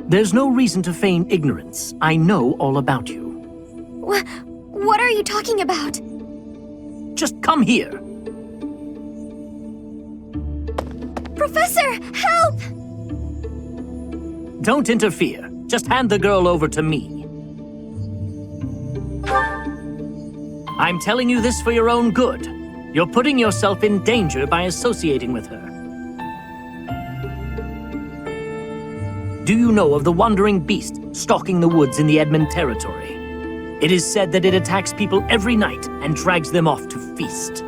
There's no reason to feign ignorance. I know all about you. What are you talking about? Just come here. Professor, help! Don't interfere. Just hand the girl over to me. I'm telling you this for your own good. You're putting yourself in danger by associating with her. Do you know of the wandering beast stalking the woods in the Edmund territory? It is said that it attacks people every night and drags them off to feast.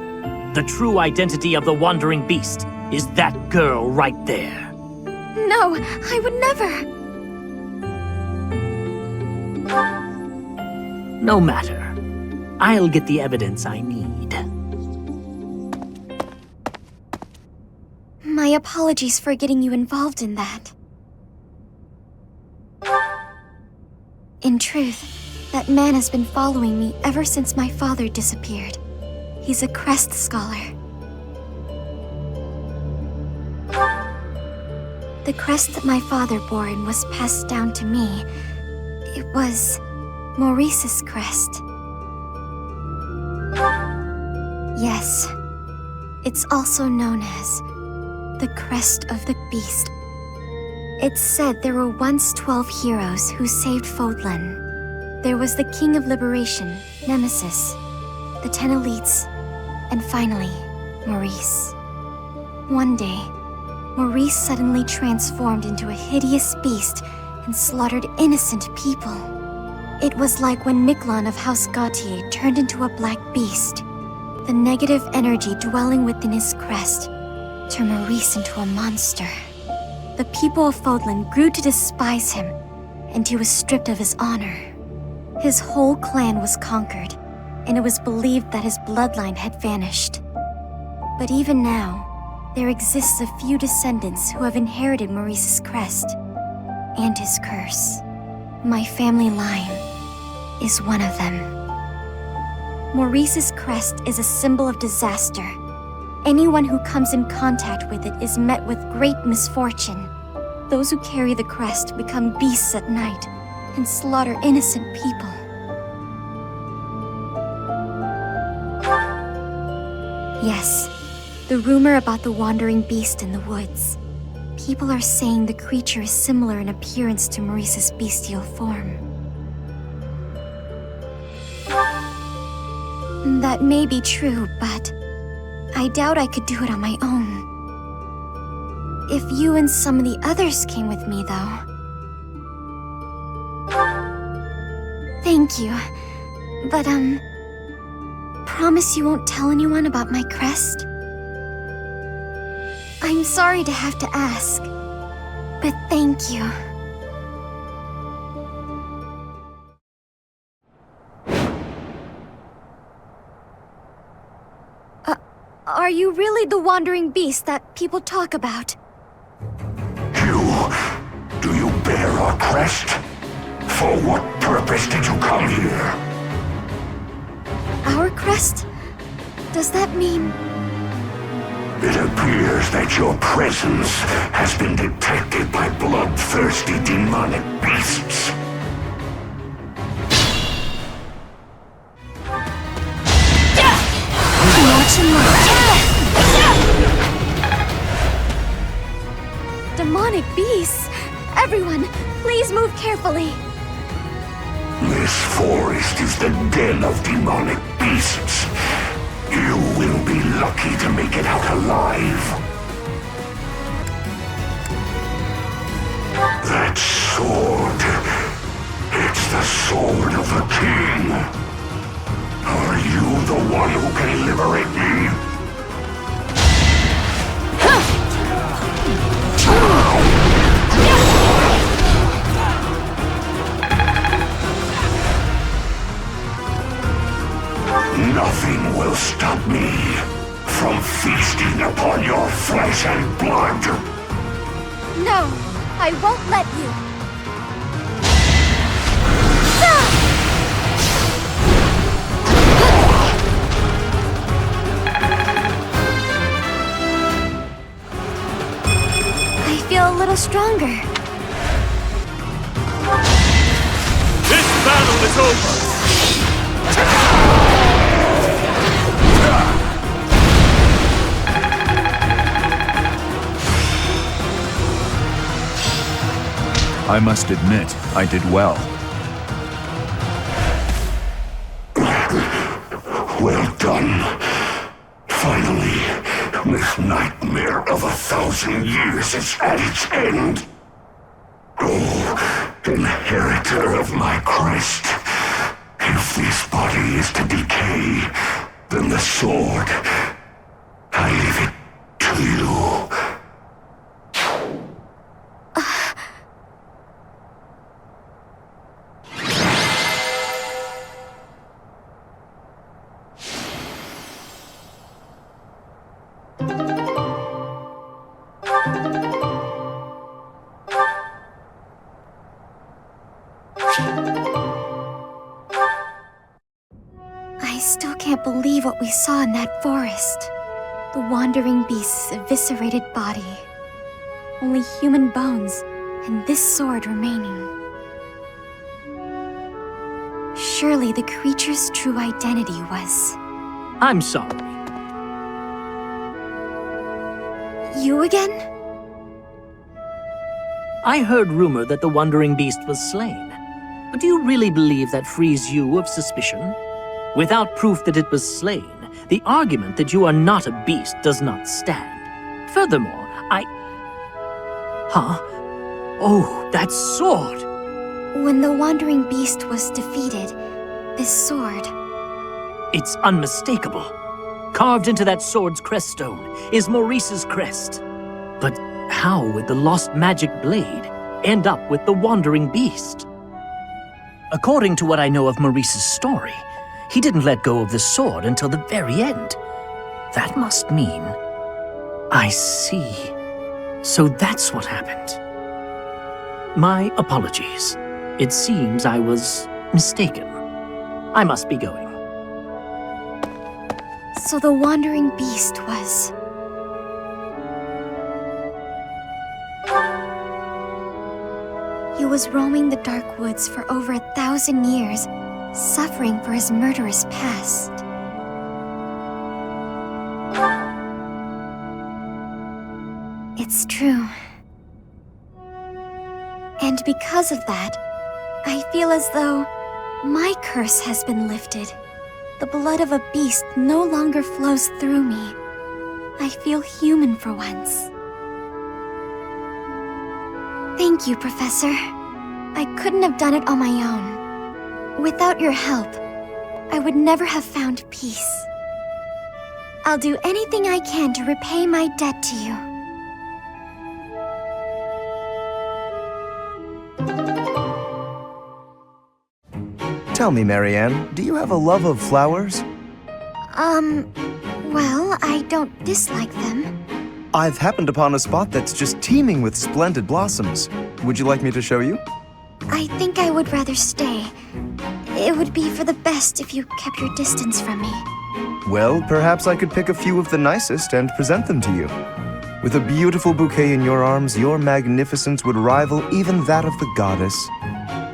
The true identity of the wandering beast is that girl right there. No, I would never. No matter. I'll get the evidence I need. My apologies for getting you involved in that. In truth, that man has been following me ever since my father disappeared. He's a Crest scholar. The crest that my father bore and was passed down to me, it was Maurice's crest. Yes, it's also known as the Crest of the Beast. It's said there were once 12 heroes who saved Fodlan. There was the King of Liberation, Nemesis, the 10 elites, and finally, Maurice. One day, Maurice suddenly transformed into a hideous beast and slaughtered innocent people. It was like when Miklon of House Gautier turned into a black beast. The negative energy dwelling within his crest turned Maurice into a monster. The people of Fodlan grew to despise him, and he was stripped of his honor. His whole clan was conquered, and it was believed that his bloodline had vanished. But even now, there exists a few descendants who have inherited Maurice's crest and his curse. My family line is one of them. Maurice's crest is a symbol of disaster. Anyone who comes in contact with it is met with great misfortune. Those who carry the crest become beasts at night and slaughter innocent people. Yes, the rumor about the wandering beast in the woods. People are saying the creature is similar in appearance to Maurice's bestial form. That may be true, but I doubt I could do it on my own. If you and some of the others came with me, though. Thank you. But, promise you won't tell anyone about my crest? I'm sorry to have to ask, but thank you. Are you really the wandering beast that people talk about? Do you bear our crest? For what purpose did you come here? Our crest? Does that mean... It appears that your presence has been detected by bloodthirsty demonic beasts. Demonic beasts! Everyone, please move carefully. This forest is the den of demonic beasts. You will be lucky to make it out alive. That sword, it's the sword of the king. Are you the one who can liberate me? Nothing will stop me from feasting upon your flesh and blood. No, I won't let you. I feel a little stronger. battle is over! I must admit, I did well. Well done. Finally, this nightmare of 1,000 years is at its end. Oh, inheritor of my crest. If this body is to decay, then the sword, I leave it to you. I still can't believe what we saw in that forest. The wandering beast's eviscerated body. Only human bones, and this sword remaining. Surely the creature's true identity was... I'm sorry. You again? I heard rumor that the wandering beast was slain. But do you really believe that frees you of suspicion? Without proof that it was slain, the argument that you are not a beast does not stand. Furthermore, Huh? Oh, that sword! When the wandering beast was defeated, this sword... It's unmistakable. Carved into that sword's crest stone is Maurice's crest. But how would the lost magic blade end up with the wandering beast? According to what I know of Maurice's story, he didn't let go of the sword until the very end. That must mean... I see. So that's what happened. My apologies. It seems I was mistaken. I must be going. So the wandering beast was... He was roaming the dark woods for over 1,000 years, suffering for his murderous past. It's true. And because of that, I feel as though my curse has been lifted. The blood of a beast no longer flows through me. I feel human for once. Thank you, Professor. I couldn't have done it on my own. Without your help, I would never have found peace. I'll do anything I can to repay my debt to you. Tell me, Marianne, do you have a love of flowers? Well, I don't dislike them. I've happened upon a spot that's just teeming with splendid blossoms. Would you like me to show you? I think I would rather stay. It would be for the best if you kept your distance from me. Well, perhaps I could pick a few of the nicest and present them to you. With a beautiful bouquet in your arms, your magnificence would rival even that of the goddess.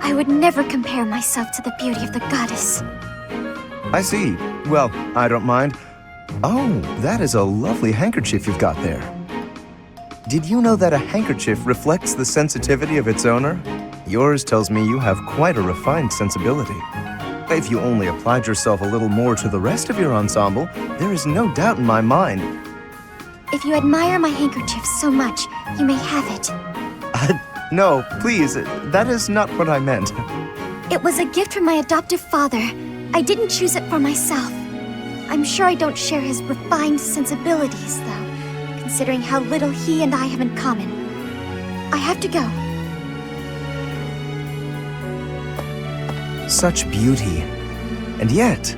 I would never compare myself to the beauty of the goddess. I see. Well, I don't mind. Oh, that is a lovely handkerchief you've got there. Did you know that a handkerchief reflects the sensitivity of its owner? Yours tells me you have quite a refined sensibility. If you only applied yourself a little more to the rest of your ensemble, there is no doubt in my mind. If you admire my handkerchief so much, you may have it. No, please, that is not what I meant. It was a gift from my adoptive father. I didn't choose it for myself. I'm sure I don't share his refined sensibilities, though, considering how little he and I have in common. I have to go. Such beauty. And yet,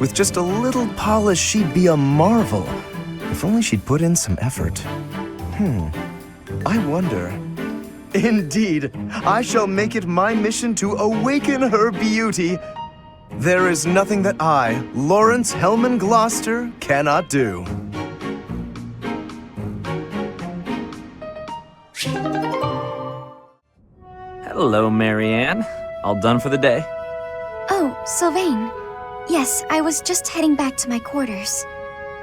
with just a little polish, she'd be a marvel. If only she'd put in some effort. I wonder... Indeed, I shall make it my mission to awaken her beauty. There is nothing that I, Lawrence Hellman Gloucester, cannot do. Hello, Marianne. All done for the day? Oh, Sylvain. Yes, I was just heading back to my quarters.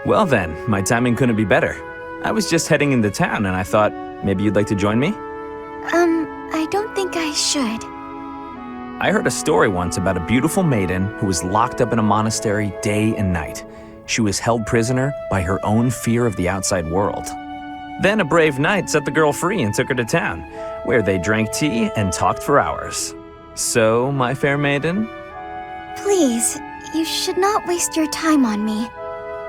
Well then, my timing couldn't be better. I was just heading into town and I thought maybe you'd like to join me? I don't think I should. I heard a story once about a beautiful maiden who was locked up in a monastery day and night. She was held prisoner by her own fear of the outside world. Then a brave knight set the girl free and took her to town, where they drank tea and talked for hours. So, my fair maiden? Please, you should not waste your time on me.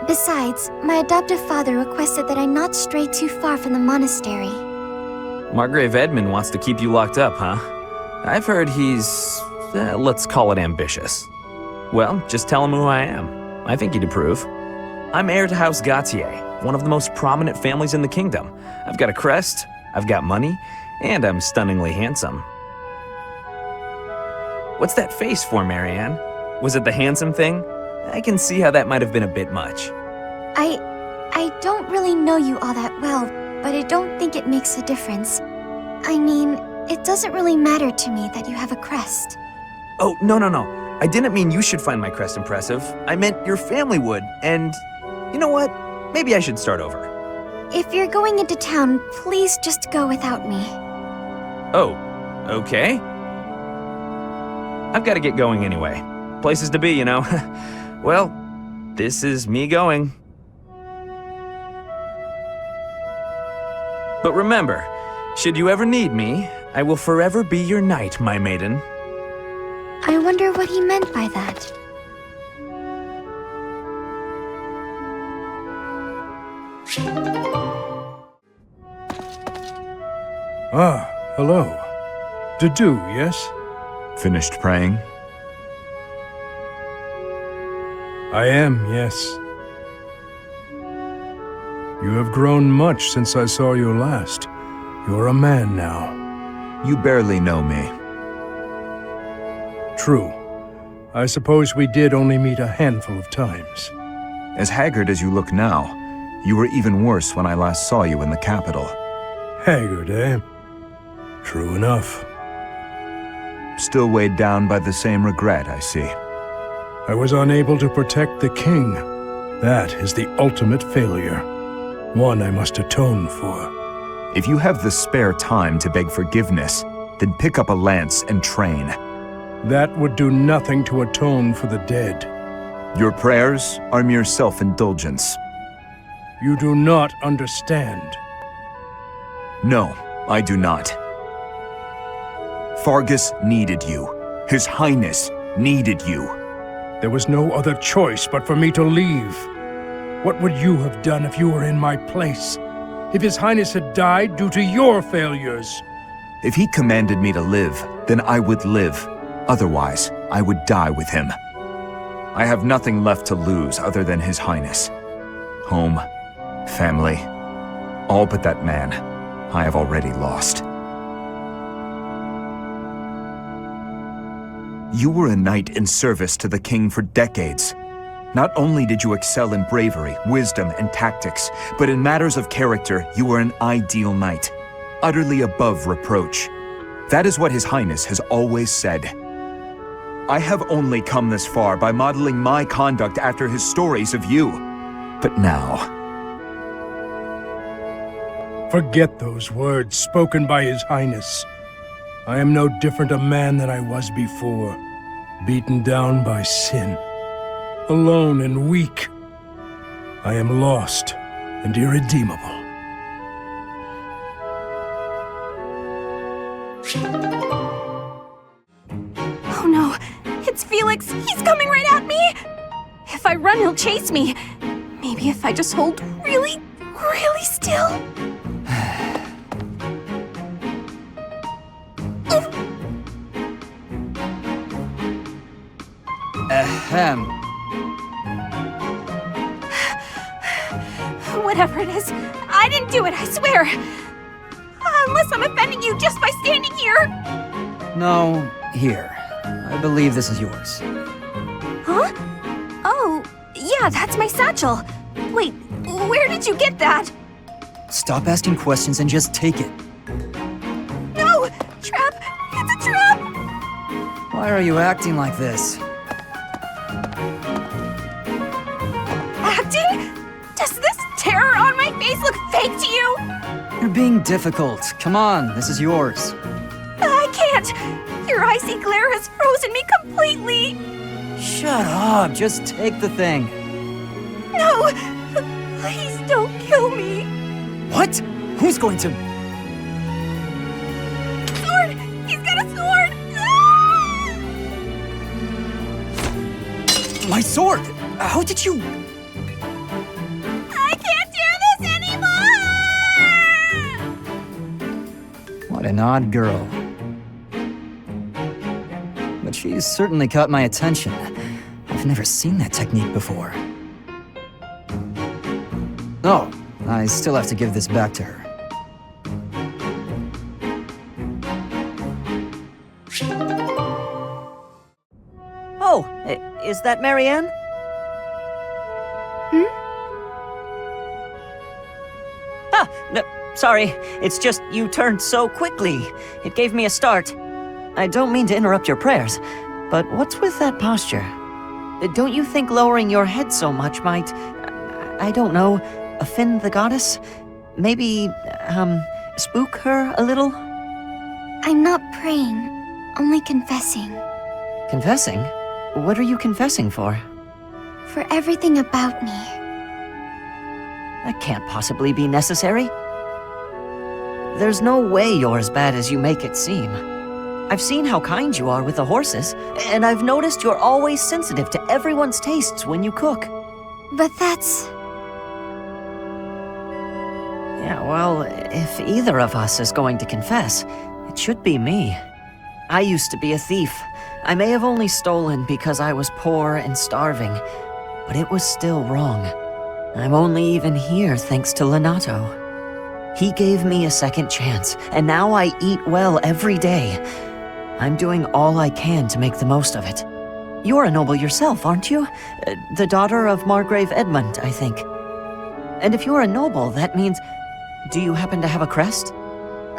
Besides, my adoptive father requested that I not stray too far from the monastery. Margrave Edmund wants to keep you locked up, huh? I've heard he's, let's call it ambitious. Well, just tell him who I am. I think he'd approve. I'm heir to House Gautier, one of the most prominent families in the kingdom. I've got a crest, I've got money, and I'm stunningly handsome. What's that face for, Marianne? Was it the handsome thing? I can see how that might have been a bit much. I don't really know you all that well, but I don't think it makes a difference. I mean, it doesn't really matter to me that you have a crest. Oh, no. I didn't mean you should find my crest impressive. I meant your family would, and you know what? Maybe I should start over. If you're going into town, please just go without me. Oh, okay. I've got to get going anyway. Places to be, you know. Well, this is me going. But remember, should you ever need me, I will forever be your knight, my maiden. I wonder what he meant by that. Ah, hello. Dedu, yes? Finished praying? I am, yes. You have grown much since I saw you last. You're a man now. You barely know me. True. I suppose we did only meet a handful of times. As haggard as you look now, you were even worse when I last saw you in the capital. Haggard, eh? True enough. Still weighed down by the same regret, I see. I was unable to protect the king. That is the ultimate failure. One I must atone for. If you have the spare time to beg forgiveness, then pick up a lance and train. That would do nothing to atone for the dead. Your prayers are mere self-indulgence. You do not understand. No, I do not. Fargus needed you. His Highness needed you. There was no other choice but for me to leave. What would you have done if you were in my place? If His Highness had died due to your failures? If he commanded me to live, then I would live. Otherwise, I would die with him. I have nothing left to lose other than His Highness. Home, family, all but that man I have already lost. You were a knight in service to the king for decades. Not only did you excel in bravery, wisdom, and tactics, but in matters of character, you were an ideal knight, utterly above reproach. That is what His Highness has always said. I have only come this far by modeling my conduct after his stories of you. But now... Forget those words spoken by His Highness. I am no different a man than I was before, beaten down by sin, alone and weak. I am lost and irredeemable. Oh no, it's Felix! He's coming right at me! If I run, he'll chase me. Maybe if I just hold really, really still. Ahem. Whatever it is, I didn't do it, I swear. Unless I'm offending you just by standing here. No, here. I believe this is yours. Huh? Oh, yeah, that's my satchel. Wait, where did you get that? Stop asking questions and just take it. No! Trap! It's a trap! Why are you acting like this? Acting? Does this terror on my face look fake to you? You're being difficult. Come on, this is yours. I can't! Your icy glare has frozen me completely! Shut up, just take the thing. No! Please don't kill me! What? Who's going to... Sword! He's got a sword! Ah! My sword! How did you... I can't do this anymore! What an odd girl. But she's certainly caught my attention. I've never seen that technique before. Oh, I still have to give this back to her. Oh, is that Marianne? Ah, no, sorry. It's just you turned so quickly. It gave me a start. I don't mean to interrupt your prayers, but what's with that posture? Don't you think lowering your head so much might, I don't know, offend the goddess? Maybe, spook her a little? I'm not praying, only confessing. Confessing? What are you confessing for? For everything about me. That can't possibly be necessary. There's no way you're as bad as you make it seem. I've seen how kind you are with the horses, and I've noticed you're always sensitive to everyone's tastes when you cook. But that's... Yeah, well, if either of us is going to confess, it should be me. I used to be a thief. I may have only stolen because I was poor and starving, but it was still wrong. I'm only even here thanks to Lenato. He gave me a second chance, and now I eat well every day. I'm doing all I can to make the most of it. You're a noble yourself, aren't you? The daughter of Margrave Edmund, I think. And if you're a noble, that means... Do you happen to have a crest?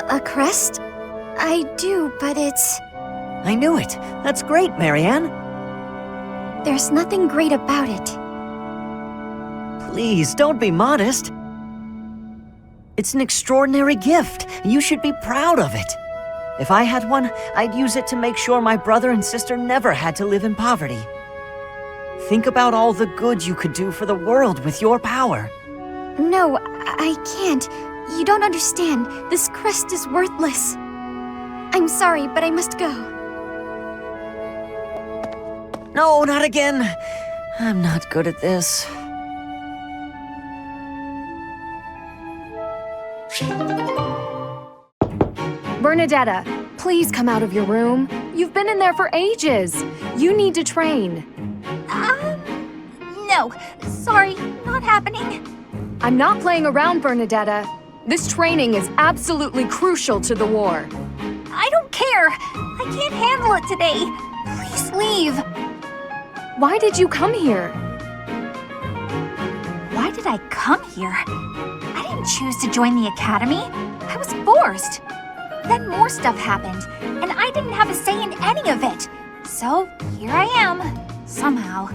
a crest? I do, but it's... I knew it. That's great, Marianne. There's nothing great about it. Please, don't be modest. It's an extraordinary gift. You should be proud of it. If I had one, I'd use it to make sure my brother and sister never had to live in poverty. Think about all the good you could do for the world with your power. No, I can't. You don't understand. This crest is worthless. I'm sorry, but I must go. No, not again. I'm not good at this. Bernadetta, please come out of your room. You've been in there for ages. You need to train. No. Sorry, not happening. I'm not playing around, Bernadetta. This training is absolutely crucial to the war. I don't care. I can't handle it today. Please leave. Why did you come here? Why did I come here? I didn't choose to join the academy. I was forced. Then more stuff happened, and I didn't have a say in any of it. So here I am, somehow.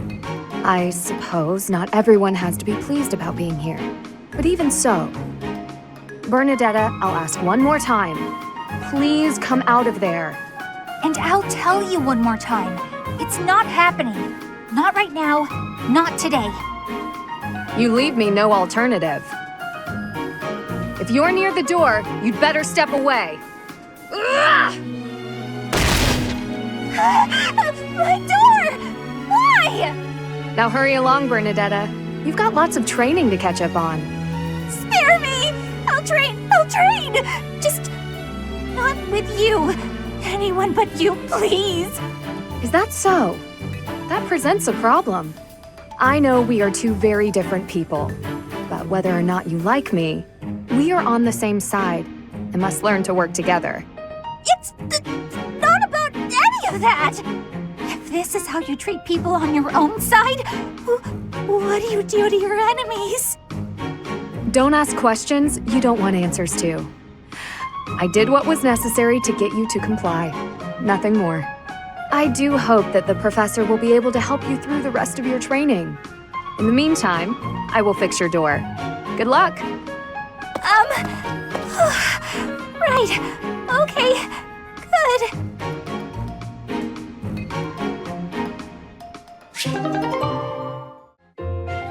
I suppose not everyone has to be pleased about being here. But even so, Bernadetta, I'll ask one more time. Please come out of there. And I'll tell you one more time. It's not happening. Not right now. Not today. You leave me no alternative. If you're near the door, you'd better step away. My door! Why? Now hurry along, Bernadetta. You've got lots of training to catch up on. Spare me! I'll train! Just not with you. Anyone but you, please. Is that so? That presents a problem. I know we are two very different people, but whether or not you like me, we are on the same side and must learn to work together. It's not about any of that! If this is how you treat people on your own side, what do you do to your enemies? Don't ask questions you don't want answers to. I did what was necessary to get you to comply. Nothing more. I do hope that the professor will be able to help you through the rest of your training. In the meantime, I will fix your door. Good luck! Right. Okay. Good.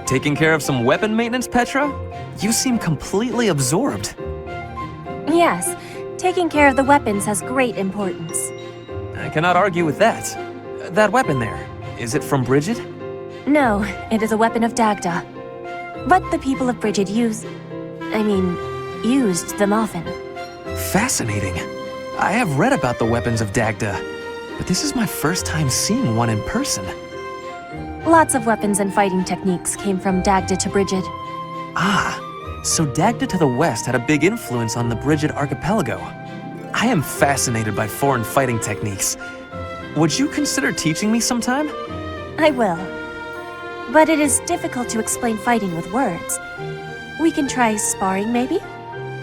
Taking care of some weapon maintenance, Petra? You seem completely absorbed. Yes, taking care of the weapons has great importance. I cannot argue with that. That weapon there, is it from Bridget? No, it is a weapon of Dagda. But the people of Bridget used them often. Fascinating. I have read about the weapons of Dagda, but this is my first time seeing one in person. Lots of weapons and fighting techniques came from Dagda to Bridget. Ah, so Dagda to the west had a big influence on the Bridget archipelago. I am fascinated by foreign fighting techniques. Would you consider teaching me sometime? I will. But it is difficult to explain fighting with words. We can try sparring, maybe?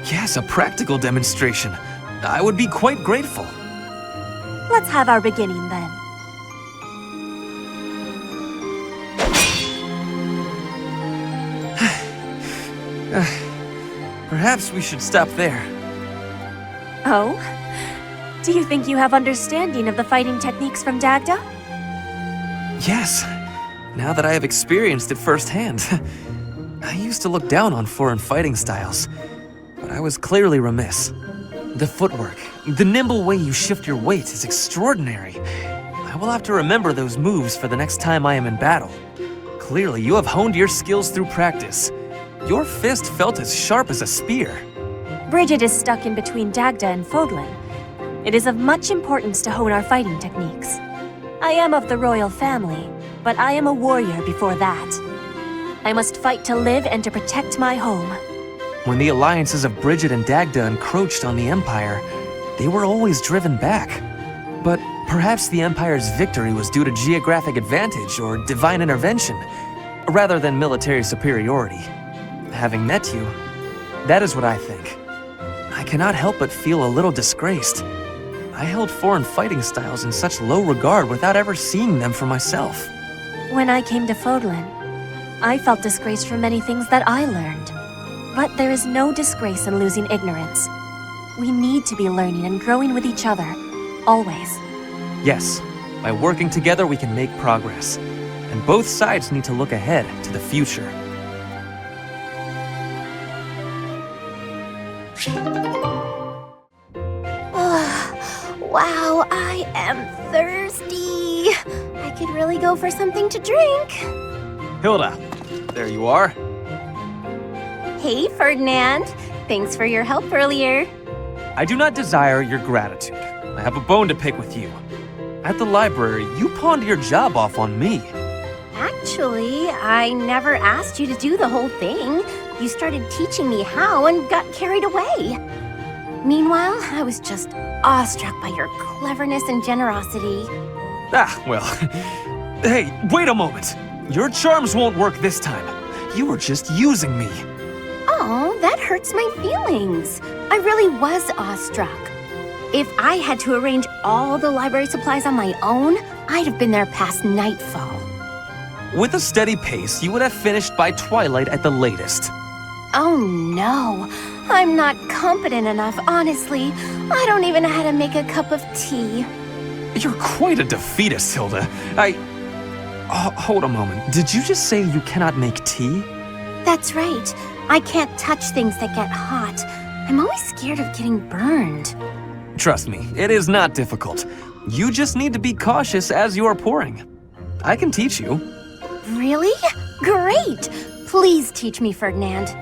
Yes, a practical demonstration. I would be quite grateful. Let's have our beginning then. Perhaps we should stop there. Oh? Do you think you have understanding of the fighting techniques from Dagda? Yes, now that I have experienced it firsthand. I used to look down on foreign fighting styles, but I was clearly remiss. The footwork, the nimble way you shift your weight is extraordinary. I will have to remember those moves for the next time I am in battle. Clearly, you have honed your skills through practice. Your fist felt as sharp as a spear. Bridget is stuck in between Dagda and Fodlan. It is of much importance to hone our fighting techniques. I am of the royal family, but I am a warrior before that. I must fight to live and to protect my home. When the alliances of Bridget and Dagda encroached on the Empire, they were always driven back. But perhaps the Empire's victory was due to geographic advantage or divine intervention, rather than military superiority. Having met you, that is what I think. I cannot help but feel a little disgraced. I held foreign fighting styles in such low regard without ever seeing them for myself. When I came to Fodlan, I felt disgraced for many things that I learned. But there is no disgrace in losing ignorance. We need to be learning and growing with each other, always. Yes, by working together we can make progress. And both sides need to look ahead to the future. Wow, I am thirsty. I could really go for something to drink. Hilda, there you are. Hey, Ferdinand. Thanks for your help earlier. I do not desire your gratitude. I have a bone to pick with you. At the library, you pawned your job off on me. Actually, I never asked you to do the whole thing. You started teaching me how and got carried away. Meanwhile, I was just awestruck by your cleverness and generosity. Ah, well. Hey, wait a moment. Your charms won't work this time. You were just using me. Oh, that hurts my feelings. I really was awestruck. If I had to arrange all the library supplies on my own, I'd have been there past nightfall. With a steady pace, you would have finished by twilight at the latest. Oh no, I'm not competent enough, honestly. I don't even know how to make a cup of tea. You're quite a defeatist, Hilda. Hold a moment. Did you just say you cannot make tea? That's right. I can't touch things that get hot. I'm always scared of getting burned. Trust me, it is not difficult. You just need to be cautious as you are pouring. I can teach you. Really? Great! Please teach me, Ferdinand.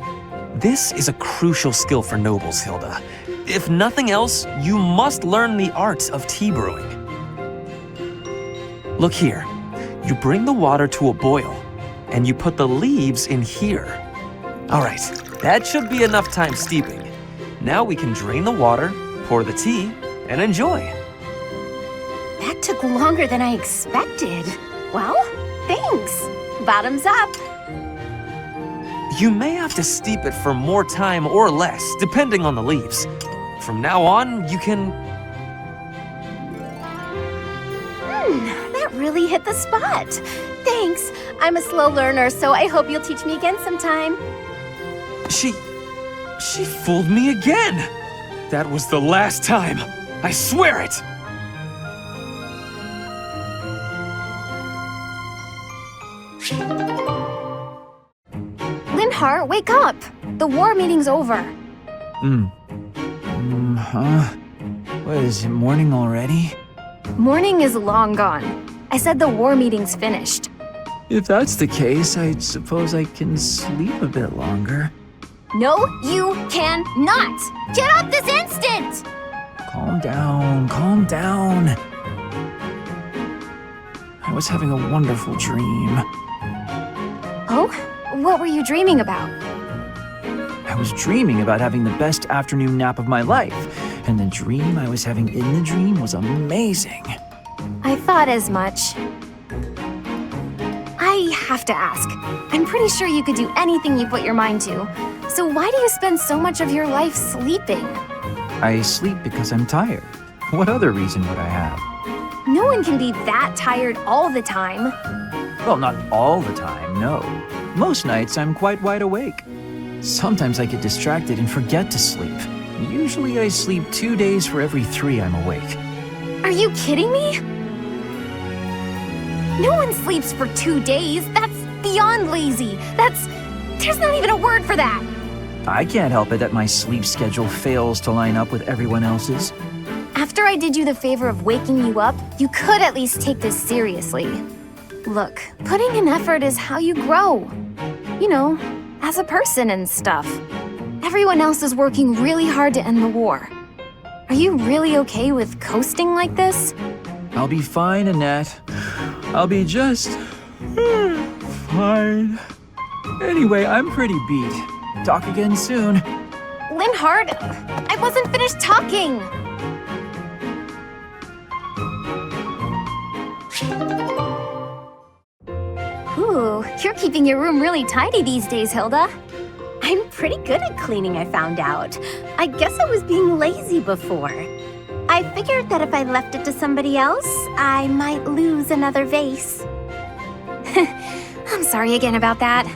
This is a crucial skill for nobles, Hilda. If nothing else, you must learn the art of tea brewing. Look here. You bring the water to a boil, and you put the leaves in here. All right, that should be enough time steeping. Now we can drain the water, pour the tea, and enjoy. That took longer than I expected. Well, thanks. Bottoms up. You may have to steep it for more time or less, depending on the leaves. From now on, you can... really hit the spot. Thanks. I'm a slow learner, so I hope you'll teach me again sometime. She fooled me again! That was the last time! I swear it! Linhart, wake up! The war meeting's over. Huh? What, is it morning already? Morning is long gone. I said the war meeting's finished. If that's the case, I suppose I can sleep a bit longer. No, you cannot! Get up this instant! Calm down, calm down. I was having a wonderful dream. Oh? What were you dreaming about? I was dreaming about having the best afternoon nap of my life, and the dream I was having in the dream was amazing. I thought as much. I have to ask. I'm pretty sure you could do anything you put your mind to. So why do you spend so much of your life sleeping? I sleep because I'm tired. What other reason would I have? No one can be that tired all the time. Well, not all the time, no. Most nights I'm quite wide awake. Sometimes I get distracted and forget to sleep. Usually I sleep 2 days for every 3 I'm awake. Are you kidding me? No one sleeps for 2 days. That's beyond lazy. There's not even a word for that. I can't help it that my sleep schedule fails to line up with everyone else's. After I did you the favor of waking you up, you could at least take this seriously. Look, putting in effort is how you grow. You know, as a person and stuff. Everyone else is working really hard to end the war. Are you really okay with coasting like this? I'll be fine, Annette. I'll be just fine. Anyway, I'm pretty beat. Talk again soon. Linhart, I wasn't finished talking! Ooh, you're keeping your room really tidy these days, Hilda. I'm pretty good at cleaning, I found out. I guess I was being lazy before. I figured that if I left it to somebody else, I might lose another vase. I'm sorry again about that.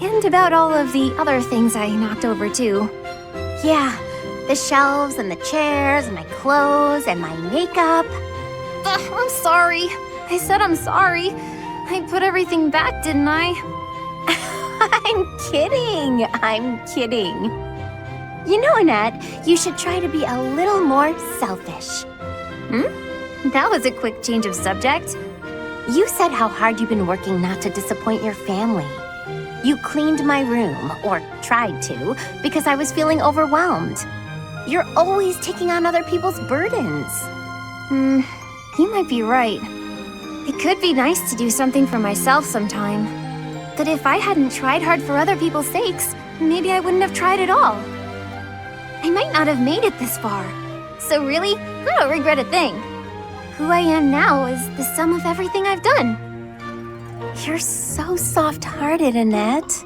And about all of the other things I knocked over, too. Yeah, the shelves and the chairs and my clothes and my makeup. Ugh, I'm sorry. I said I'm sorry. I put everything back, didn't I? I'm kidding. You know, Annette, you should try to be a little more selfish. That was a quick change of subject. You said how hard you've been working not to disappoint your family. You cleaned my room, or tried to, because I was feeling overwhelmed. You're always taking on other people's burdens. You might be right. It could be nice to do something for myself sometime. But if I hadn't tried hard for other people's sakes, maybe I wouldn't have tried at all. I might not have made it this far. So really, I don't regret a thing. Who I am now is the sum of everything I've done. You're so soft-hearted, Annette.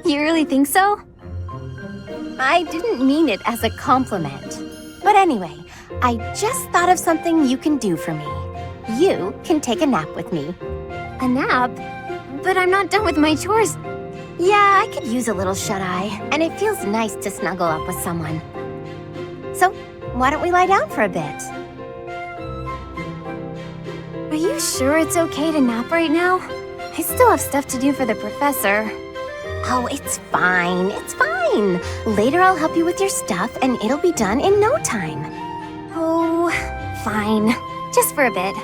You really think so? I didn't mean it as a compliment. But anyway, I just thought of something you can do for me. You can take a nap with me. A nap? But I'm not done with my chores. Yeah, I could use a little shut-eye, and it feels nice to snuggle up with someone. So, why don't we lie down for a bit? Are you sure it's okay to nap right now? I still have stuff to do for the professor. Oh, it's fine. It's fine. Later I'll help you with your stuff, and it'll be done in no time. Oh, fine. Just for a bit.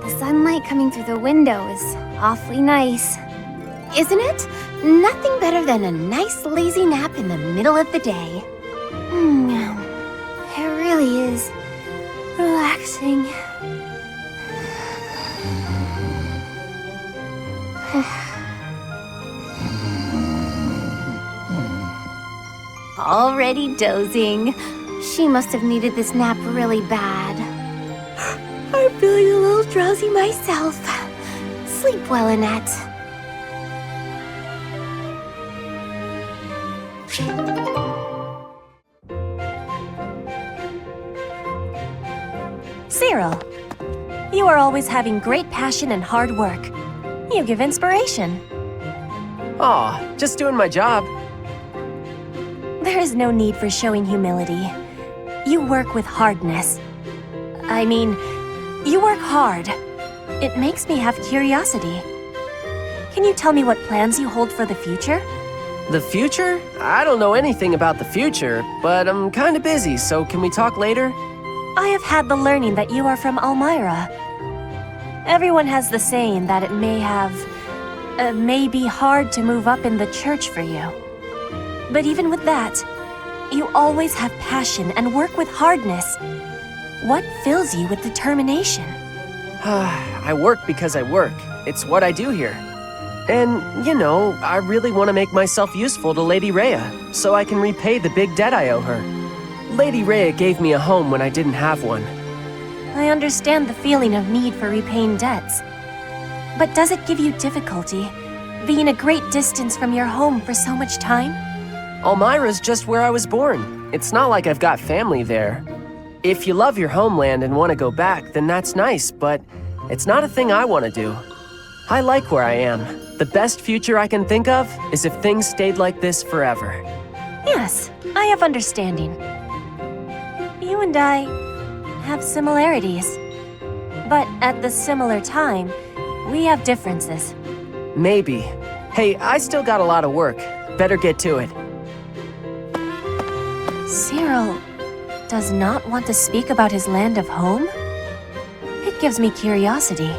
The sunlight coming through the window is awfully nice. Isn't it? Nothing better than a nice lazy nap in the middle of the day. It really is relaxing. Already dozing. She must have needed this nap really bad. I'm feeling a little drowsy myself. Sleep well, Annette. Cyril, you are always having great passion and hard work. You give inspiration. Aw, just doing my job. There is no need for showing humility. You work with hardness. I mean, you work hard. It makes me have curiosity. Can you tell me what plans you hold for the future? The future? I don't know anything about the future, but I'm kinda busy, so can we talk later? I have had the learning that you are from Elmira. Everyone has the saying that it may be hard to move up in the church for you. But even with that, you always have passion and work with hardness. What fills you with determination? I work because I work. It's what I do here. And, you know, I really want to make myself useful to Lady Rhea, so I can repay the big debt I owe her. Lady Rhea gave me a home when I didn't have one. I understand the feeling of need for repaying debts. But does it give you difficulty, being a great distance from your home for so much time? Elmira's just where I was born. It's not like I've got family there. If you love your homeland and want to go back, then that's nice, but it's not a thing I want to do. I like where I am. The best future I can think of is if things stayed like this forever. Yes, I have understanding. You and I have similarities. But at the similar time, we have differences. Maybe. Hey, I still got a lot of work. Better get to it. Cyril does not want to speak about his land of home? It gives me curiosity.